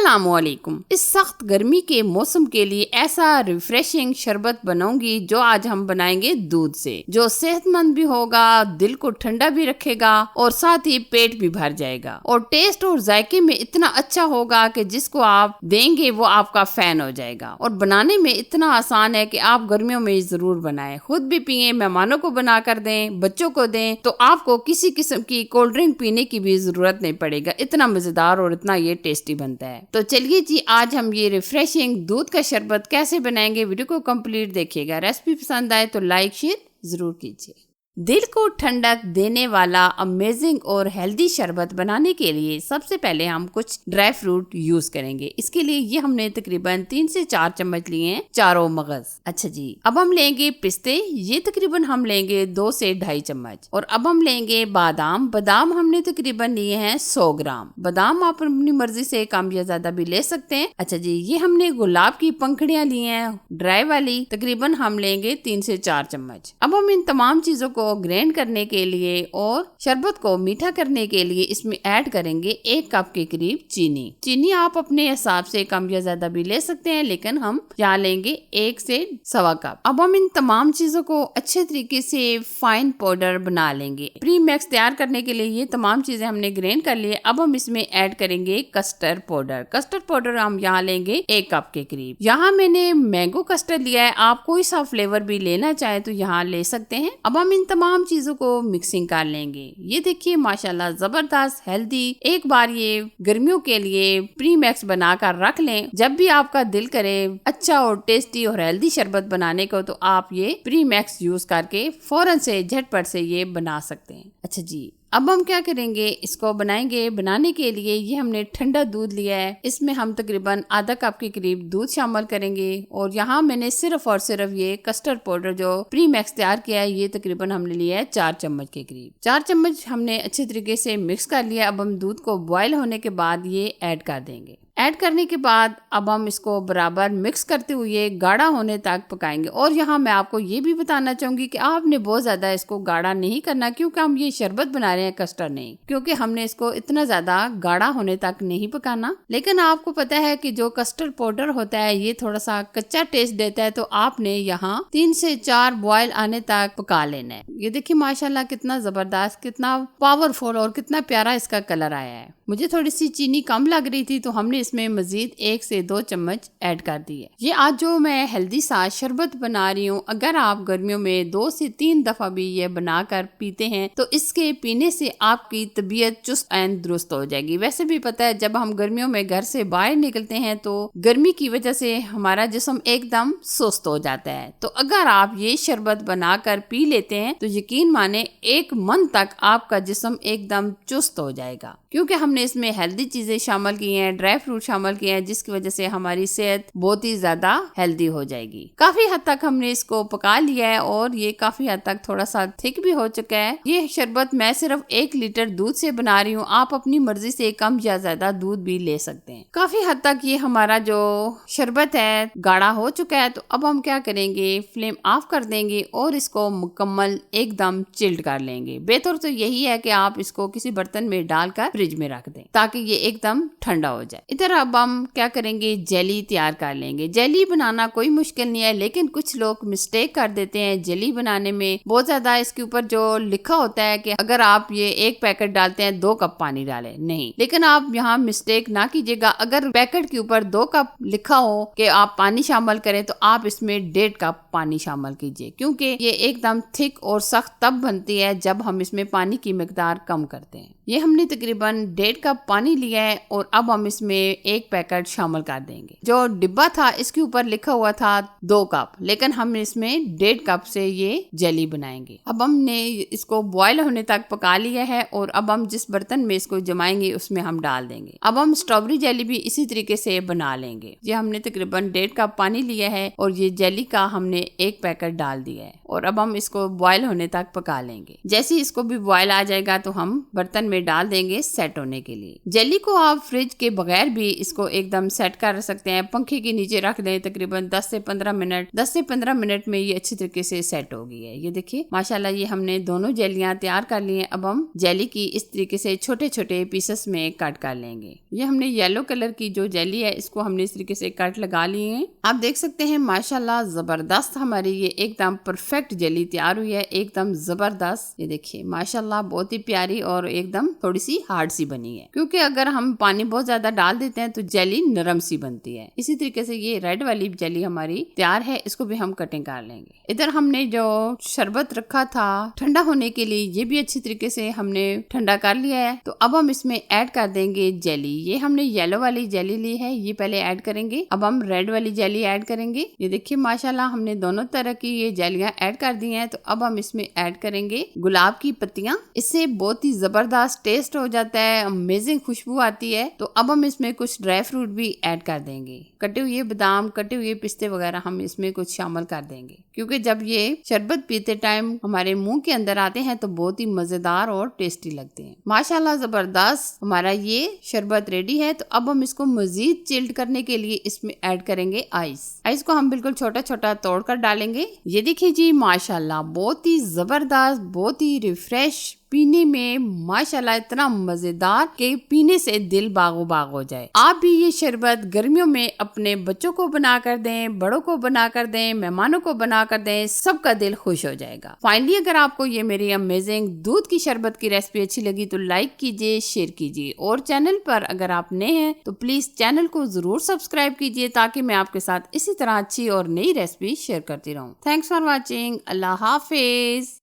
अस्सलामुअलैकुम। इस सख्त गर्मी के मौसम के लिए ऐसा रिफ्रेशिंग शरबत बनाऊंगी जो आज हम बनाएंगे दूध से, जो सेहतमंद भी होगा, दिल को ठंडा भी रखेगा और साथ ही पेट भी भर जाएगा और टेस्ट और जायके में इतना अच्छा होगा कि जिसको आप देंगे वो आपका फैन हो जाएगा। और बनाने में इतना आसान है कि आप गर्मियों में जरूर बनाएं, खुद भी पिए, मेहमानों को बना कर दें, बच्चों को दें, तो आपको किसी किस्म की कोल्ड ड्रिंक पीने की भी जरूरत नहीं पड़ेगा। इतना मजेदार और इतना ये टेस्टी बनता है। तो चलिए जी, आज हम ये रिफ्रेशिंग दूध का शरबत कैसे बनाएंगे, वीडियो को कंप्लीट देखिएगा। रेसिपी पसंद आए तो लाइक शेयर जरूर कीजिए। दिल को ठंडक देने वाला अमेजिंग और हेल्दी शरबत बनाने के लिए सबसे पहले हम कुछ ड्राई फ्रूट यूज करेंगे। इसके लिए ये हमने तकरीबन 3 से 4 चम्मच लिए हैं चारों मगज। अच्छा जी, अब हम लेंगे पिस्ते, ये तकरीबन हम लेंगे 2 से 2.5 चम्मच। और अब हम लेंगे बादाम, बादाम हमने तकरीबन लिए हैं 100 ग्राम। बादाम आप अपनी मर्जी से कम या ज्यादा भी ले सकते हैं। अच्छा जी, ये हमने गुलाब की पंखुड़ियां ली हैं ड्राई वाली, तकरीबन हम लेंगे 3 से 4 चम्मच। अब हम इन तमाम चीजों को ग्राइंड करने के लिए और शरबत को मीठा करने के लिए इसमें ऐड करेंगे 1 कप के करीब चीनी। चीनी आप अपने हिसाब से कम या ज्यादा भी ले सकते हैं, लेकिन हम यहाँ लेंगे 1 से 1.25 कप। अब हम इन तमाम चीजों को अच्छे तरीके से फाइन पाउडर बना लेंगे। प्री मिक्स तैयार करने के लिए ये तमाम चीजें हमने ग्राइंड कर लिए। अब हम इसमें ऐड करेंगे कस्टर्ड पाउडर। कस्टर्ड पाउडर हम यहाँ लेंगे 1 कप के करीब। यहाँ मैंने मैंगो कस्टर्ड लिया है, आप कोई सा फ्लेवर भी लेना चाहे तो यहाँ ले सकते हैं। अब हम इन तमाम चीजों को मिक्सिंग कर लेंगे। ये देखिए माशाल्लाह जबरदस्त हेल्दी, एक बार ये गर्मियों के लिए प्री मिक्स बनाकर रख लें। जब भी आपका दिल करे अच्छा और टेस्टी और हेल्दी शरबत बनाने को, तो आप ये प्री मिक्स यूज करके फौरन से झटपट से ये बना सकते हैं। अच्छा जी, अब हम क्या करेंगे, इसको बनाएंगे। बनाने के लिए ये हमने ठंडा दूध लिया है, इसमें हम तकरीबन आधा कप के करीब दूध शामिल करेंगे। और यहाँ मैंने सिर्फ और सिर्फ ये कस्टर्ड पाउडर जो प्री मिक्स तैयार किया है, ये तकरीबन हमने लिया है 4 चम्मच के करीब। 4 चम्मच हमने अच्छे तरीके से मिक्स कर लिया। अब हम दूध को बॉयल होने के बाद ये ऐड कर देंगे। ऐड करने के बाद अब हम इसको बराबर मिक्स करते हुए गाढ़ा होने तक पकाएंगे। और यहाँ मैं आपको ये भी बताना चाहूंगी कि आपने बहुत ज्यादा इसको गाढ़ा नहीं करना, क्योंकि हम ये शरबत बना रहे हैं कस्टर्ड नहीं, क्योंकि हमने इसको इतना ज्यादा गाढ़ा होने तक नहीं पकाना। लेकिन आपको पता है कि जो कस्टर्ड पाउडर होता है ये थोड़ा सा कच्चा टेस्ट देता है, तो आपने यहाँ 3 से 4 बॉयल आने तक पका लेना है। ये देखिए माशाल्लाह कितना जबरदस्त, कितना पावरफुल और कितना प्यारा इसका कलर आया है। मुझे थोड़ी सी चीनी कम लग रही थी, तो हमने इसमें मजीद 1 से 2 चम्मच ऐड कर दी है। ये आज जो मैं हेल्दी सा शरबत बना रही हूँ, अगर आप गर्मियों में 2 से 3 दफा भी ये बनाकर पीते हैं तो इसके पीने से आपकी तबीयत चुस्त एंड दुरुस्त हो जाएगी। वैसे भी पता है जब हम गर्मियों में घर से बाहर निकलते हैं तो गर्मी की वजह से हमारा जिस्म एकदम सुस्त हो जाता है। तो अगर आप ये शरबत बनाकर पी लेते हैं तो यकीन माने 1 मंथ तक आपका जिस्म एकदम चुस्त हो जाएगा, क्योंकि हमने इसमें हेल्दी चीजें शामिल की हैं, ड्राई फ्रूट शामिल किए हैं, जिसकी वजह से हमारी सेहत बहुत ही ज्यादा हेल्दी हो जाएगी। काफी हद तक हमने इसको पका लिया है और ये काफी हद तक थोड़ा सा थिक भी हो चुका है। ये शरबत मैं सिर्फ 1 लीटर दूध से बना रही हूँ, आप अपनी मर्जी से कम या ज्यादा दूध भी ले सकते हैं। काफी हद तक ये हमारा जो शरबत है गाढ़ा हो चुका है। तो अब हम क्या करेंगे, फ्लेम ऑफ कर देंगे और इसको मुकम्मल एकदम चिल्ड कर लेंगे। बेहतर तो यही है कि आप इसको किसी बर्तन में डालकर फ्रिज में रख दें ताकि ये एकदम ठंडा हो जाए। इधर अब हम क्या करेंगे, जेली तैयार कर लेंगे। जेली बनाना कोई मुश्किल नहीं है, लेकिन कुछ लोग मिस्टेक कर देते हैं जेली बनाने में। बहुत ज्यादा इसके ऊपर जो लिखा होता है कि अगर आप ये 1 पैकेट डालते हैं 2 कप पानी डालें, नहीं। लेकिन आप यहाँ मिस्टेक ना कीजिएगा। अगर पैकेट के ऊपर 2 कप लिखा हो कि आप पानी शामिल करें तो आप इसमें 1.5 कप पानी शामिल कीजिए, क्योंकि ये एकदम थिक और सख्त तब बनती है जब हम इसमें पानी की मिकदार कम करते हैं। ये हमने तकरीबन 1.5 कप पानी लिया है और अब हम इसमें 1 पैकेट शामिल कर देंगे। जो डिब्बा था इसके ऊपर लिखा हुआ था 2 कप, लेकिन हम इसमें 1.5 कप से ये जेली बनाएंगे। अब हमने इसको बॉयल होने तक पका लिया है और अब हम जिस बर्तन में इसको जमाएंगे उसमें हम डाल देंगे। अब हम स्ट्रॉबेरी जेली भी इसी तरीके से बना लेंगे। ये हमने तकरीबन 1.5 कप पानी लिया है और ये जेली का हमने 1 पैकेट डाल दिया है और अब हम इसको बॉयल होने तक पका लेंगे। जैसे ही इसको भी बॉयल आ जाएगा तो हम बर्तन में डाल देंगे सेट होने के लिए। जेली को आप फ्रिज के बगैर भी भी इसको एकदम सेट कर सकते हैं, पंखे के नीचे रख दें तकरीबन 10 से 15 मिनट में ये अच्छी तरीके से सेट हो गई है। ये देखिए माशाल्लाह ये हमने दोनों जेलियां तैयार कर ली हैं। अब हम जेली की इस तरीके से छोटे छोटे पीसेस में कट कर लेंगे। ये हमने येलो कलर की जो जेली है इसको हमने इस तरीके से कट लगा लिए हैं। आप देख सकते हैं माशाल्लाह जबरदस्त हमारी ये एकदम परफेक्ट जेली तैयार हुई है, एकदम जबरदस्त। ये देखिए माशाल्लाह बहुत ही प्यारी और एकदम थोड़ी सी हार्ड सी बनी है, क्योंकि अगर हम पानी बहुत ज्यादा डाल देते हैं तो जेली नरम सी बनती है। इसी तरीके से ये रेड वाली जेली हमारी तैयार है, इसको भी हम कटिंग कर लेंगे। इधर हमने जो शरबत रखा था ठंडा होने के लिए, ये भी अच्छी तरीके से हमने ठंडा कर लिया है। तो अब हम इसमें ऐड कर देंगे जेली। ये हमने येलो वाली जेली ली है, ये पहले ऐड करेंगे। अब हम रेड वाली जेली ऐड करेंगे। ये देखिए माशाल्लाह हमने दोनों तरह की ये जेलियां ऐड कर दी हैं। तो अब हम इसमें ऐड करेंगे गुलाब की पत्तियां। इससे बहुत ही जबरदस्त टेस्ट हो जाता है, अमेजिंग खुशबू आती है। तो अब हम इसमें कुछ ड्राई फ्रूट भी ऐड कर देंगे, कटे हुए बादाम, कटे हुए पिस्ते वगैरह हम इसमें कुछ शामिल कर देंगे, क्योंकि जब ये शरबत पीते टाइम हमारे मुंह के अंदर आते हैं तो बहुत ही मजेदार और टेस्टी लगते हैं। माशाल्लाह जबरदस्त हमारा ये शरबत रेडी है। तो अब हम इसको मजीद चिल्ड करने के लिए इसमें ऐड करेंगे आइस को हम बिल्कुल छोटा छोटा तोड़कर डालेंगे। ये देखिए जी माशाल्लाह बहुत ही जबरदस्त, बहुत ही रिफ्रेश, पीने में माशाल्लाह इतना मजेदार कि पीने से दिल बागो बाग हो जाए। आप भी ये शरबत गर्मियों में अपने बच्चों को बना कर दें, बड़ों को बना कर दें, मेहमानों को बना कर दें, सबका दिल खुश हो जाएगा। फाइनली अगर आपको ये मेरी अमेजिंग दूध की शरबत की रेसिपी अच्छी लगी तो लाइक कीजिए, शेयर कीजिए, और चैनल पर अगर आप नए हैं तो प्लीज चैनल को जरूर सब्सक्राइब कीजिए, ताकि मैं आपके साथ इसी तरह अच्छी और नई रेसिपी शेयर करती रहूं। Thanks for watching. Allah Hafiz.